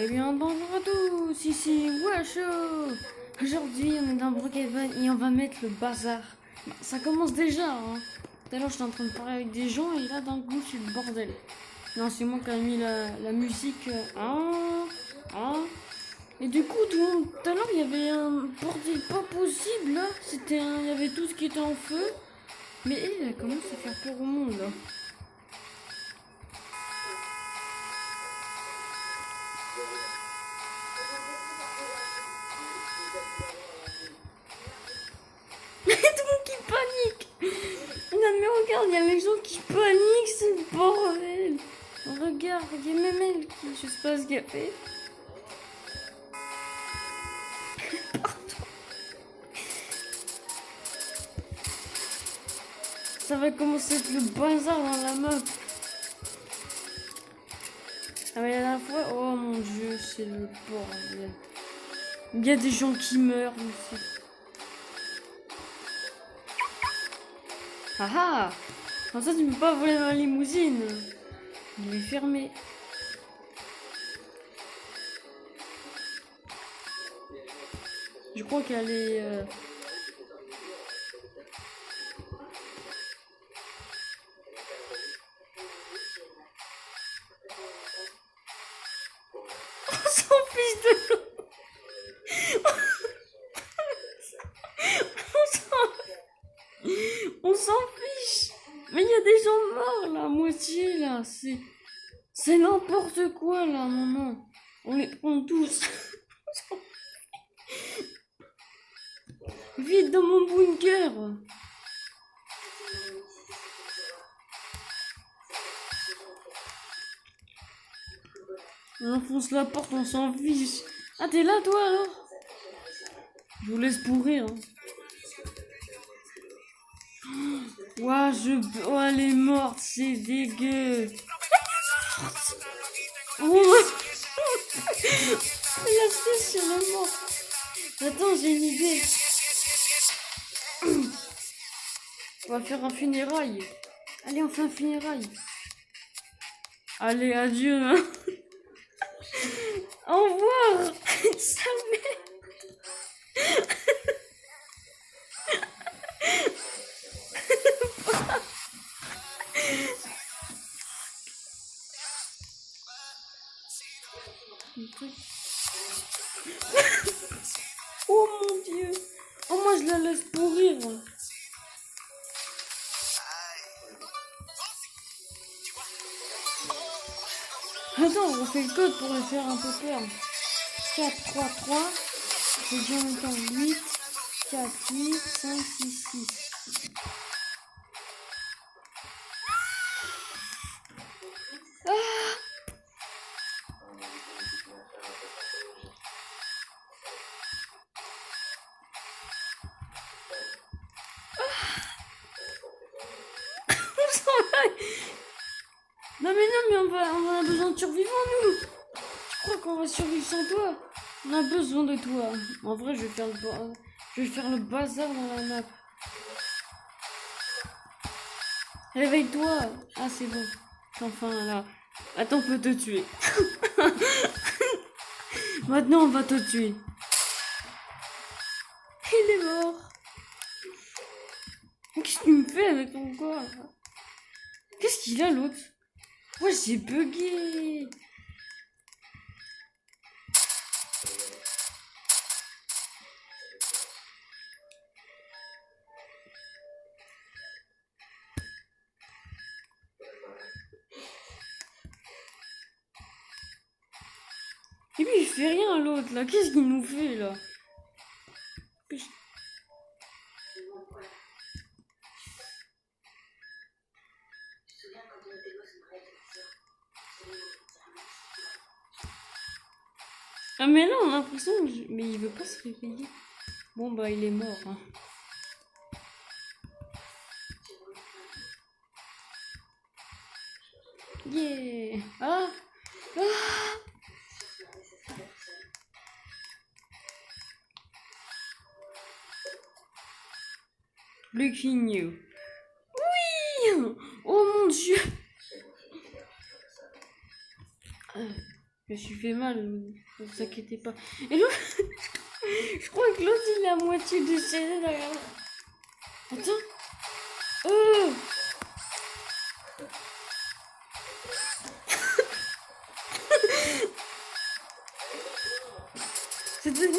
Eh bien, bonjour à tous, ici Washo. Aujourd'hui, on est dans Brookhaven et on va mettre le bazar. Bah, ça commence déjà, hein. Tout à l'heure, j'étais en train de parler avec des gens et là, d'un coup, c'est le bordel. Non, c'est moi qui ai mis la musique. Et du coup, tout à l'heure, il y avait un bordel pas possible, là. Il y avait tout ce qui était en feu. Mais elle commence à faire peur au monde, là. Tout le monde qui panique. Non mais regarde, il y a les gens qui paniquent, c'est le bordel. Regarde, il y a même elle qui, je sais pas ce qu'elle fait. Ça va commencer à être le bazar dans la map. Ah mais à la fois, oh mon dieu, c'est le bordel. Il y a des gens qui meurent aussi. Ah ah. Comme ça, tu peux pas voler dans la limousine. Il est fermé. Je crois qu'elle est... On s'en fiche de l'eau. On s'en fiche. Mais il y a des gens morts là, à moitié là. C'est n'importe quoi là, maman. On les prend tous. Vite dans mon bunker. On enfonce la porte, on s'en fiche. Ah, t'es là toi alors? Je vous laisse pourrir. Hein. Ouah, oh, elle est morte, c'est dégueu. Oh, la fiche, elle est morte. Attends, j'ai une idée. On va faire un funérail. Allez, on fait un funérail. Allez, adieu. Hein. Au revoir. Sale merde. Oh mon dieu. Oh, moi je la laisse pourrir. Attends, on fait le code pour le faire un peu perdre. 4, 3, 3. J'ai dit en même temps 8, 4, 8, 5, 6, 6. Non mais on a besoin de survivants nous. Tu crois qu'on va survivre sans toi? On a besoin de toi. En vrai, je vais faire le bazar dans la map. Réveille-toi. Ah c'est bon. Enfin là. Attends, on peut te tuer. Maintenant, on va te tuer. Il est mort. Qu'est-ce qu'il me fait avec ton corps? Qu'est-ce qu'il a l'autre? Ouais, j'ai bugué. Et puis il fait rien l'autre là. Qu'est-ce qu'il nous fait là? Ah mais là on a l'impression que mais il veut pas se réveiller. Bon bah il est mort. Hein. Yeah. Ah. Ah. Looking you. Oui. Oh mon dieu. Je me suis fait mal, ne vous inquiétez pas. Et l'autre, je crois que l'autre il est à moitié décédé derrière. Attends. C'était... Non.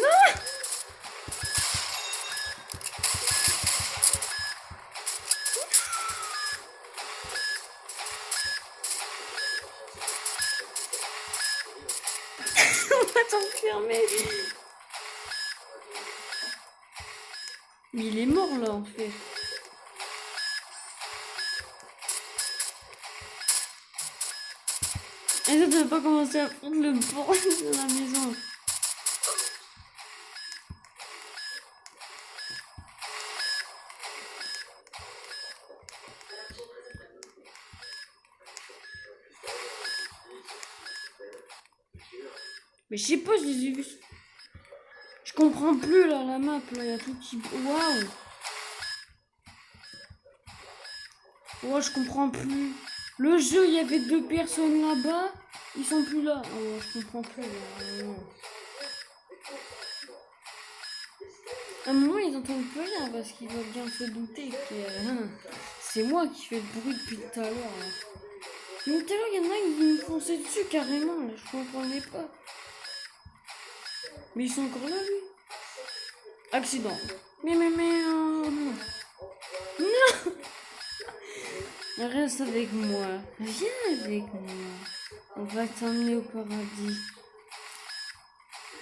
On va t'enfermer. Mais il est mort là en fait. Et ça devait pas commencer à prendre le bordel de la maison. Mais je sais pas, je les ai vus. Je comprends plus là la map, là, il y a tout qui... Waouh. Oh, je comprends plus. Le jeu, il y avait 2 personnes là-bas. Ils sont plus là. Oh, je comprends plus. Là. À un moment, ils n'entendent plus rien parce qu'ils doivent bien se douter que c'est moi qui fais le bruit depuis tout à l'heure. Mais tout à l'heure, il y en a qui me fonçaient dessus carrément. Là. Je comprenais pas. Mais ils sont encore là, lui. Accident. Mais non. Non. Reste avec moi. Viens avec moi. On va t'emmener au paradis.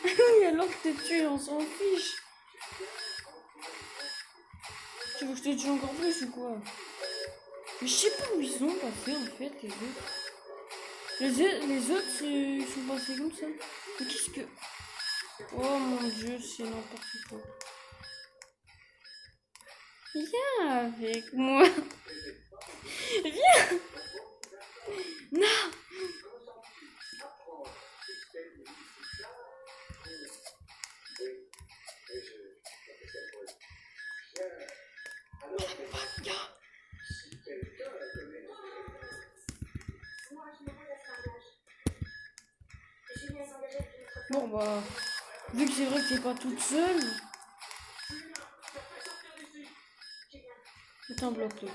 Oui, alors que t'es tué, on s'en fiche. Tu veux que je te tue encore plus ou quoi? Mais je sais pas où ils sont passés en fait, les autres. Les autres, ils sont passés comme ça. Mais qu'est-ce que... Oh mon dieu, c'est n'importe quoi. Viens avec moi. Viens. Non. Bon bah, vu que c'est vrai que t'es pas toute seule, c'est un bloc là.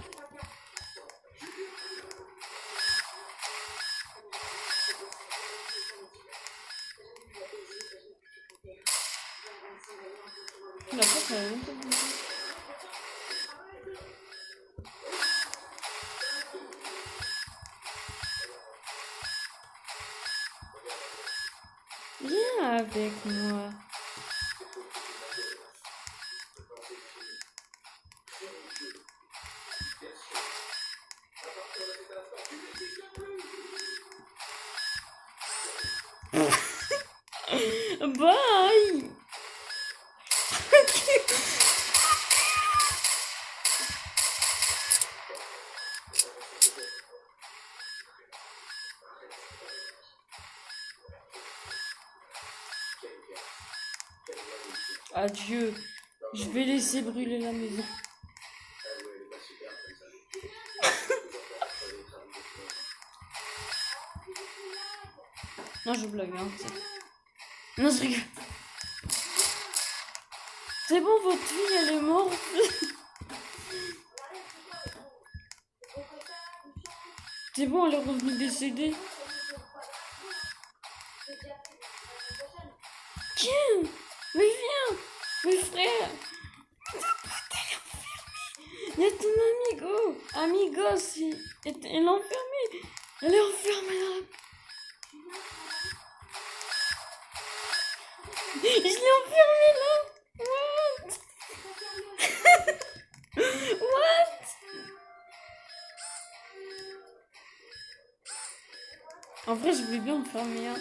La porte elle est longtemps. Viens avec moi. Bye. Adieu. Je vais laisser brûler la maison. Non, je blague, hein. Non, je rigole. C'est bon, votre fille, elle est morte. C'est bon, elle est revenue décédée. Tiens, mais viens, mes frères. Il y a ton amigo. Amigos, elle est enfermée. Elle est enfermée dans la... Je l'ai enfermée là. What? What? En vrai, je voulais bien enfermer. Hein.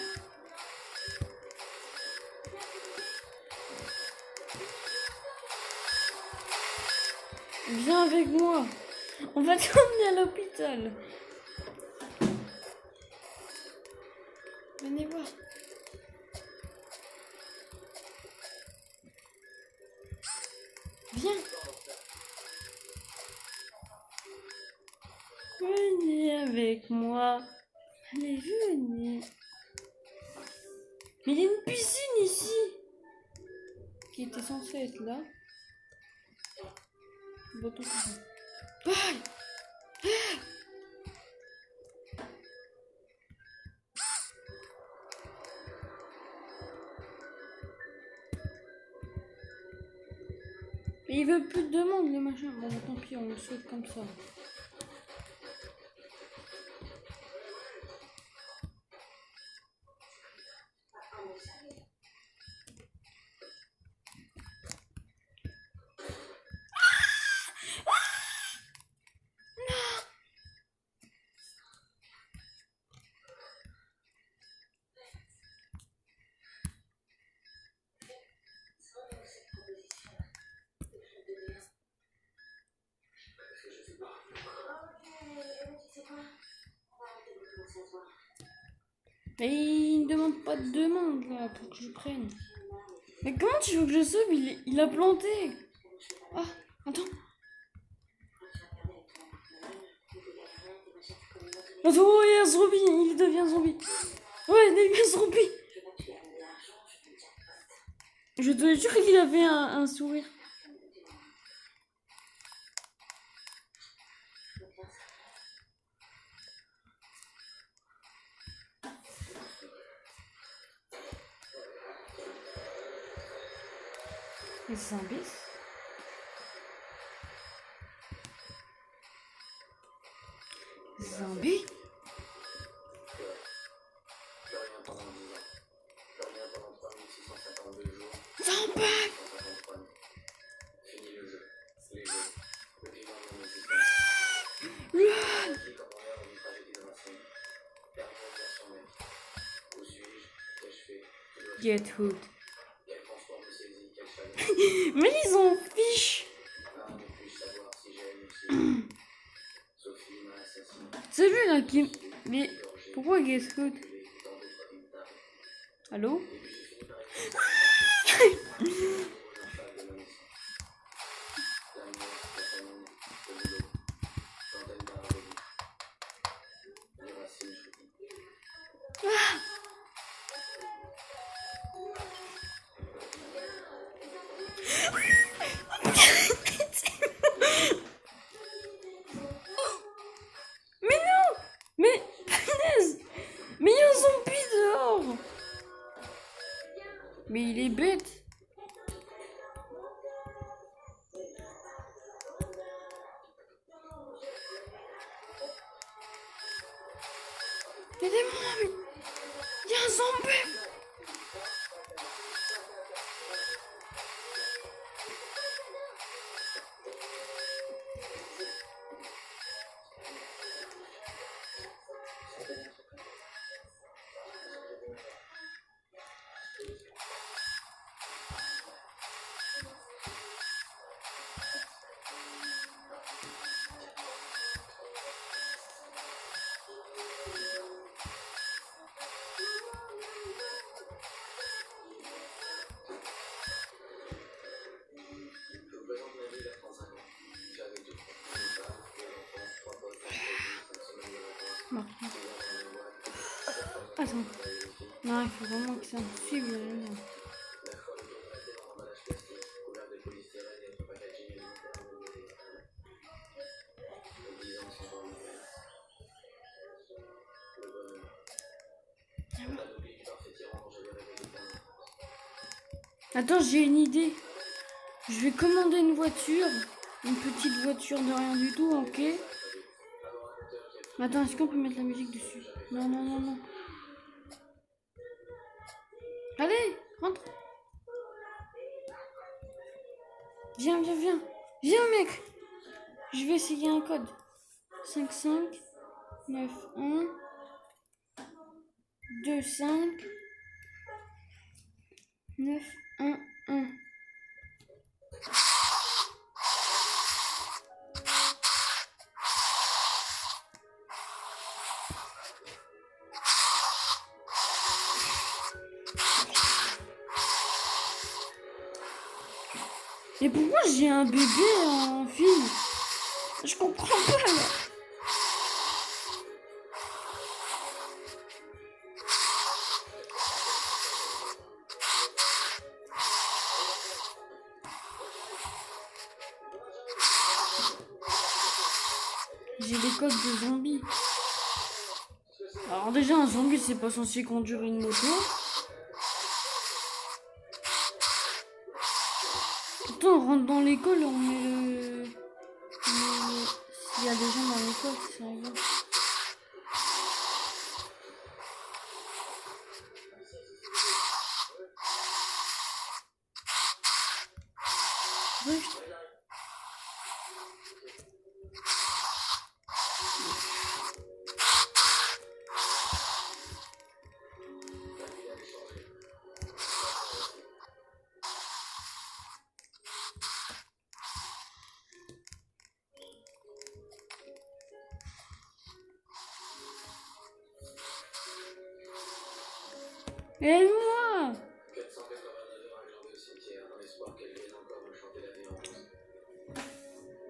Viens avec moi. On va t'emmener à l'hôpital. Venez voir. Viens. Venez avec moi. Allez, venez. Mais il y a une piscine ici qui était censée être là. Bâton. Aïe! Et il veut plus de demande le machin. Bon, tant pis, on le saute comme ça. Mais il ne demande pas de demande là pour que je prenne. Mais comment tu veux que je sauve? Il a planté. Ah, attends. Attends, oh, il y a un zombie, il devient zombie. Ouais, il devient zombie. Je te jure qu'il avait un sourire. Les zombies. Zombie. Zombie. Get hooked. Mais ils ont fiche. C'est lui là qui... Mais pourquoi get hooked? Allô? Mais non! Mais punaise! Mais il y a un zombie dehors! Mais il est bête! Aidez-moi, mais il y a un zombie! Non. Attends. Non, il faut vraiment que ça me suive. Attends, j'ai une idée. Je vais commander une voiture. Une petite voiture de rien du tout, ok. Attends, est-ce qu'on peut mettre la musique dessus? Non, non, non, non. Allez, rentre. Viens, viens, viens. Viens, mec. Je vais essayer un code. 5, 5, 9, 1, 2, 5, 9, 1, 1. Et pourquoi j'ai un bébé en fille? Je comprends pas là. j'ai les codes de zombies. Alors déjà, un zombie, c'est pas censé conduire une moto. Attends, on rentre dans l'école et on met le... S'il y a des gens dans l'école, c'est rigolo. Ouais, et moi?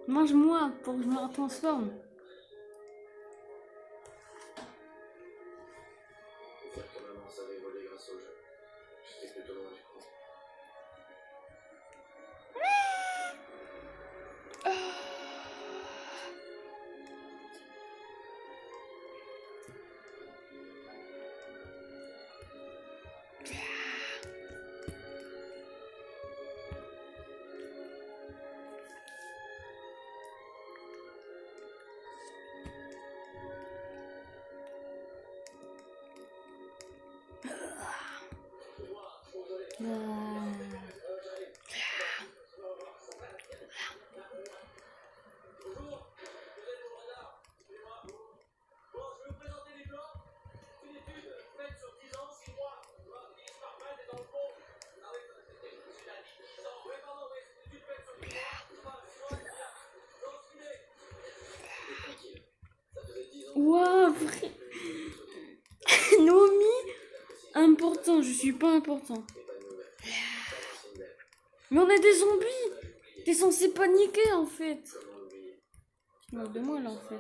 Mange-moi pour que je me transforme. Waouh, vrai. Nomi, important, je suis pas important. Mais on a des zombies. T'es censé paniquer en fait. Tu te moques de moi là en fait.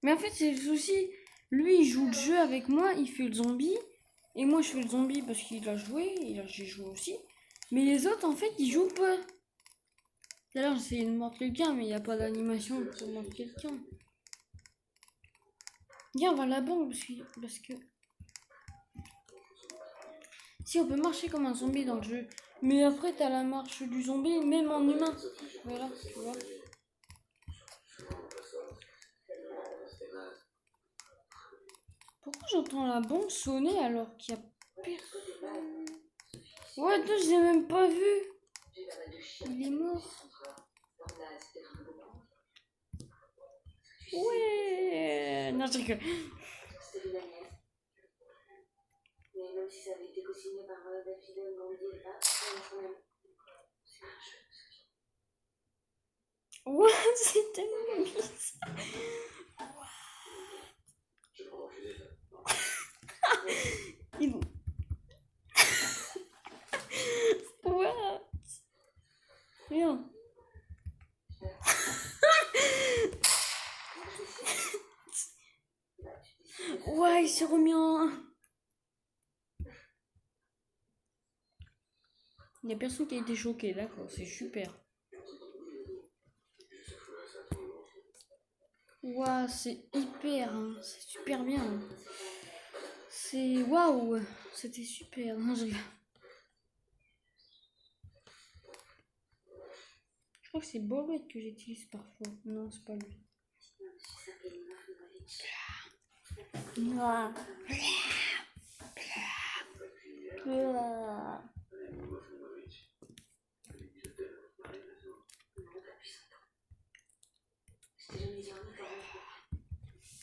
Mais en fait, c'est le souci. Lui, il joue le jeu avec moi, il fait le zombie. Et moi, je fais le zombie parce qu'il a joué, et j'ai joué aussi. Mais les autres, en fait, ils jouent pas. Tout à l'heure, j'essayais de mordre quelqu'un, mais il n'y a pas d'animation pour mordre quelqu'un. Viens, on va à la banque parce que... Si, on peut marcher comme un zombie dans le jeu. Mais après, t'as la marche du zombie, même en humain. Voilà, tu vois. Pourquoi j'entends la bombe sonner alors qu'il y a personne? Ouais, attends, je l'ai même pas vu. Il est mort. Ouais. Non, je rigole. Ouais, c'est tellement bizarre. Il... What? Rien. Ouais, il s'est remis en... Il n'y a personne qui a été choqué, d'accord, c'est super. Waouh, c'est hyper, hein, c'est super bien. Hein. C'est waouh, c'était super. Non, je crois que c'est Borette que j'utilise parfois. Non, c'est pas lui. Ouah. Ouah.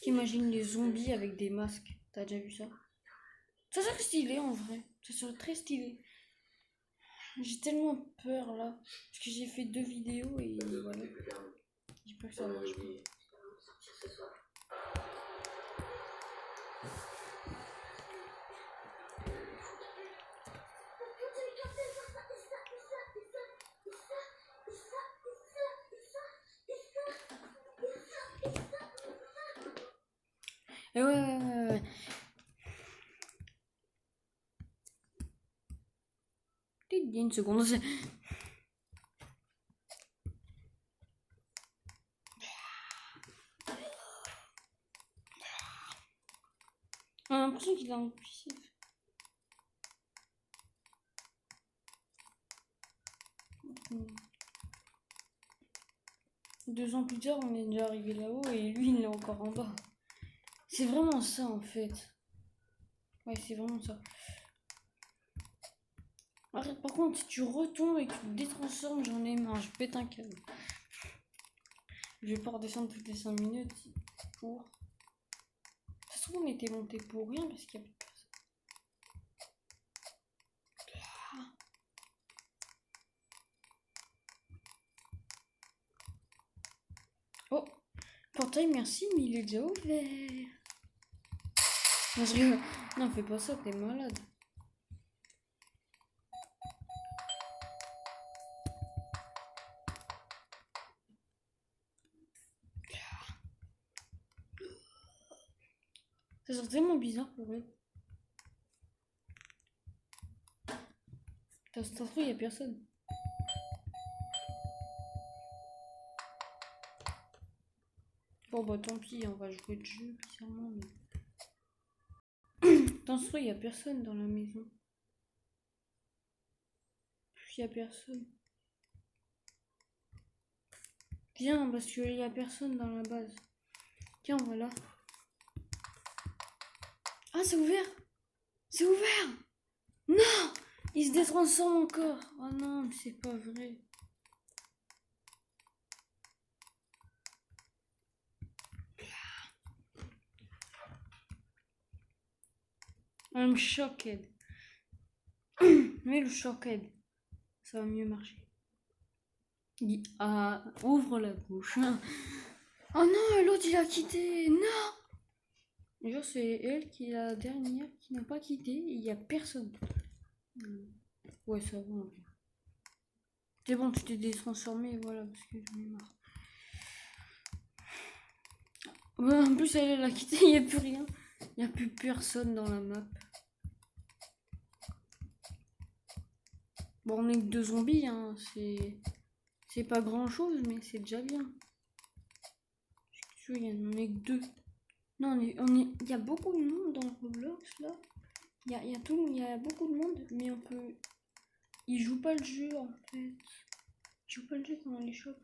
T'imagines les zombies avec des masques? T'as déjà vu ça? Ça serait stylé en vrai. Ça serait très stylé. J'ai tellement peur là. Parce que j'ai fait 2 vidéos et voilà. J'espère que ça marche pas. Et ouais. Il y a une seconde. On a l'impression qu'il est impulsif. Deux ans plus tard, on est déjà arrivé là-haut et lui, il est encore en bas. C'est vraiment ça, en fait. Ouais, c'est vraiment ça. Arrête, par contre, si tu retombes et que tu te détransformes, j'en ai marre, je pète un câble. Je vais pas redescendre toutes les 5 minutes pour... Ça se trouve, on était monté pour rien parce qu'il y a plus de personne. Oh, portail, merci, mais il est déjà ouvert. Non, je rigole. Non, fais pas ça, t'es malade. Ça sent tellement bizarre pour eux. Ça se trouve, il y a personne. Bon, bah tant pis, on va jouer le jeu, bizarrement, mais... Dans ce il y a personne dans la maison. Il y a personne. Viens, parce qu'il y a personne dans la base. Tiens, voilà. Ah, c'est ouvert! C'est ouvert! Non! Il se détransforme encore! Oh non, mais c'est pas vrai. I'm shocked. Mais le shocked, ça va mieux marcher. Ah, ouvre la bouche. Oh non, l'autre il a quitté. Non! Déjà, c'est elle qui est la dernière qui n'a pas quitté. Il n'y a personne. Ouais, ça va. C'est bon, tu t'es détransformé, voilà, parce que j'en ai marre. Ouais, en plus, elle a quitté, il n'y a plus rien. Il n'y a plus personne dans la map. Bon, on est que 2 zombies, hein. C'est pas grand chose, mais c'est déjà bien. Il y en a que 2. Non, il y a beaucoup de monde dans Roblox là. Il y a beaucoup de monde, mais on peut. Ils jouent pas le jeu en fait. Ils jouent pas le jeu quand on les chope.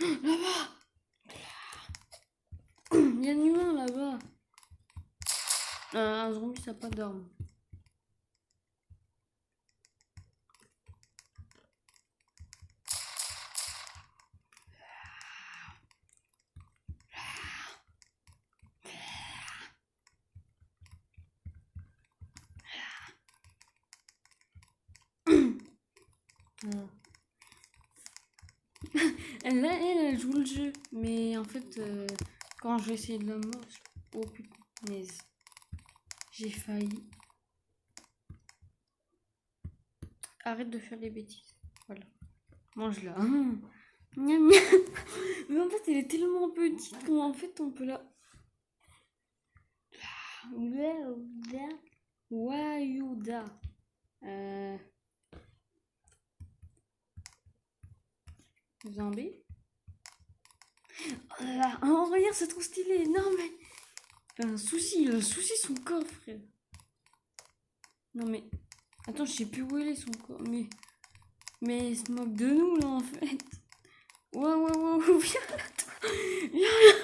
Là-bas! Il y a un humain là-bas. Un zombie, ça n'a pas d'arme. Elle joue le jeu. Mais en fait, quand je vais essayer de la mort, oh punaise. J'ai failli. Arrête de faire des bêtises. Voilà. Mange-la. Miam, miam. Mais en fait, elle est tellement petite qu'en fait, on peut la... Wayuda. Zombie. Oh, regarde, c'est trop stylé. Non, mais... Il a un souci son corps, frère. Non, mais... Attends, je sais plus où il est, son corps. Mais il se moque de nous, là, en fait. Ouais, viens là, toi. Viens là.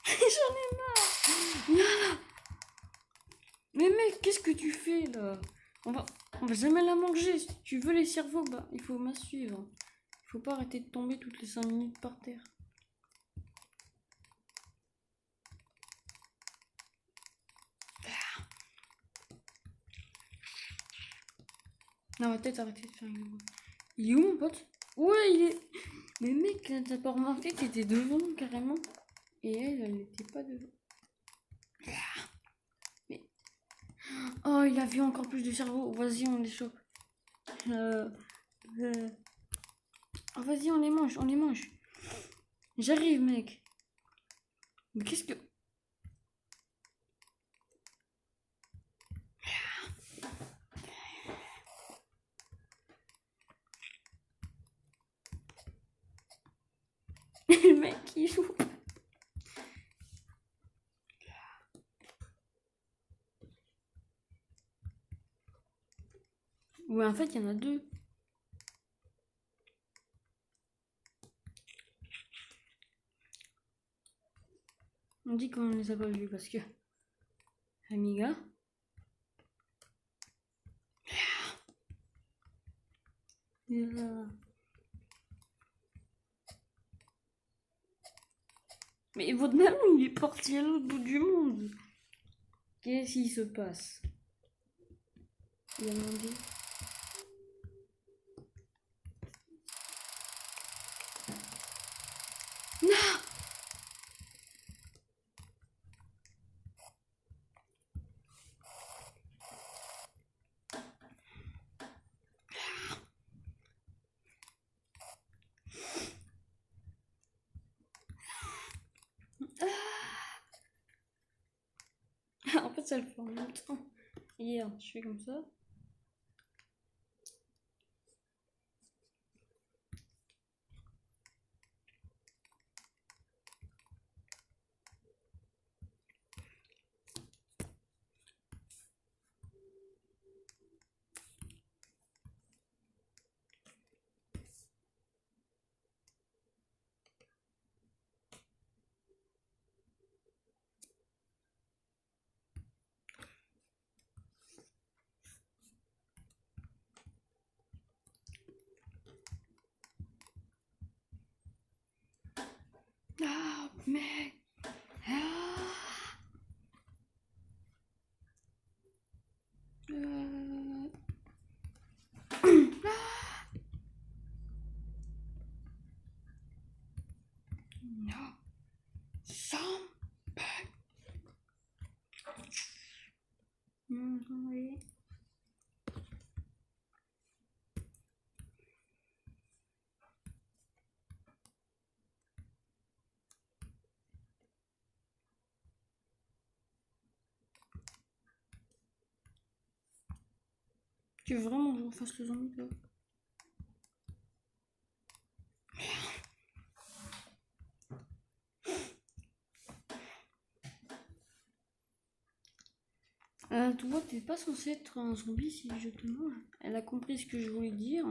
J'en ai marre. Viens là. Mais mec, qu'est-ce que tu fais, là? On va jamais la manger. Si tu veux les cerveaux, bah, il faut me suivre. Il faut pas arrêter de tomber toutes les 5 minutes par terre. Non, ma tête, arrêtez de faire une voix. Il est où, mon pote? Ouais, il est... Mais mec, t'as pas remarqué qu'il était devant, carrément? Et elle n'était pas devant. Mais... Oh, il a vu encore plus de cerveaux. Vas-y, on les chope. Oh, vas-y, on les mange. J'arrive, mec. Mais qu'est-ce que... Le mec, il joue. Ouais, en fait, il y en a deux. On dit qu'on les a pas vus parce que... Amiga. Mais votre maman, il est parti à l'autre bout du monde. Qu'est-ce qui se passe? Il a demandé. Non! En fait, ça le fait en même temps. Regarde, je fais comme ça. Ah, mec! Ah! Non! Some bag! Oui. Tu veux vraiment que je refasse le zombie là? Toi, t'es pas censé être un zombie si je te mange. Elle a compris ce que je voulais dire.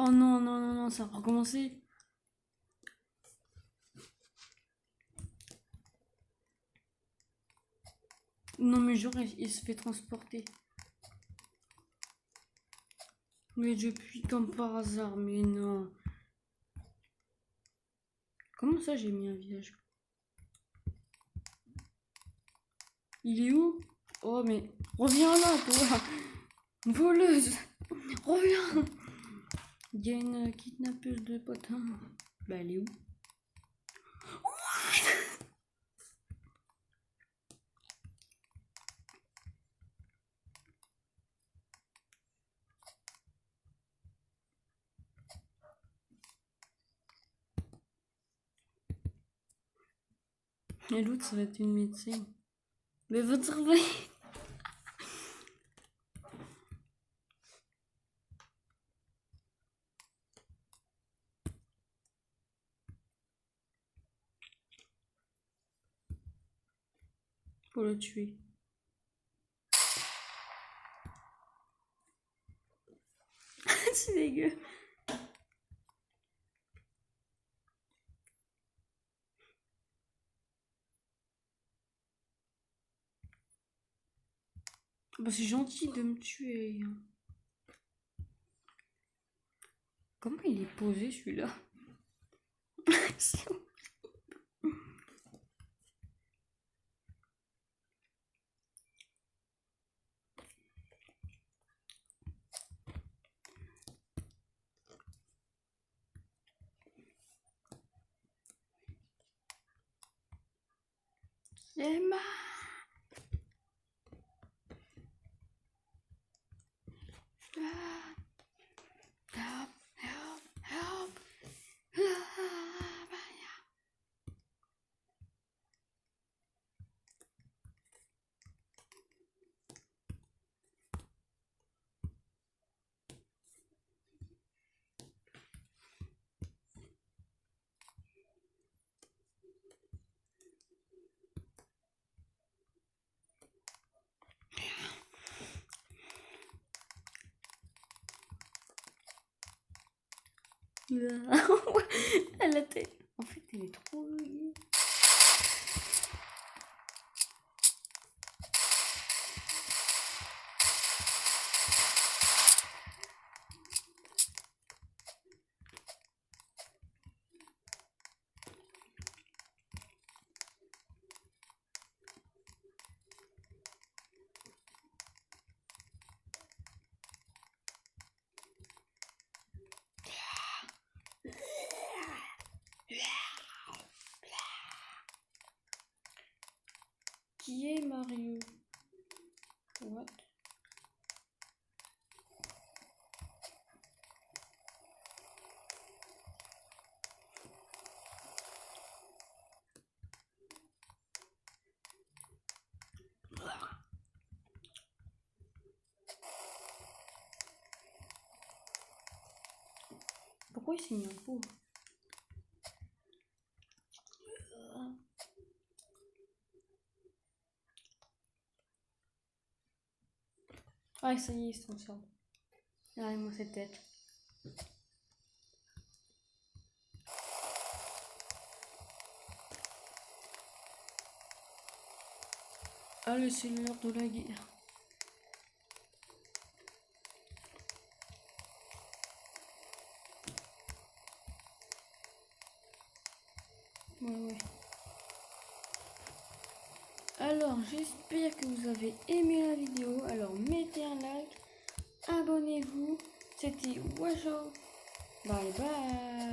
Oh non, non, non, non, ça va recommencer. Non, mais genre, il se fait transporter. Mais depuis comme par hasard, mais non. Comment ça, j'ai mis un visage? Il est où? Oh, mais reviens là, toi! Voleuse! Reviens! Il y a une kidnappeuse de potins. Bah, elle est où? Et l'autre, ça va être une médecine. Mais va travailler! Pour le tuer. C'est dégueu. Bah, c'est gentil de me tuer. Comment il est posé celui-là? Emma. Help, help, help. Elle était... En fait, elle est trop... Qui est Mario? What? Pourquoi il s'est mis en pot? Ah, ça y est, il se transforme. Ah, moi cette tête. Allez, c'est l'heure de la guerre. Ouais. Alors, j'espère que vous avez aimé la vidéo. Alors, mettez un like, abonnez-vous. C'était Washo. Bye bye.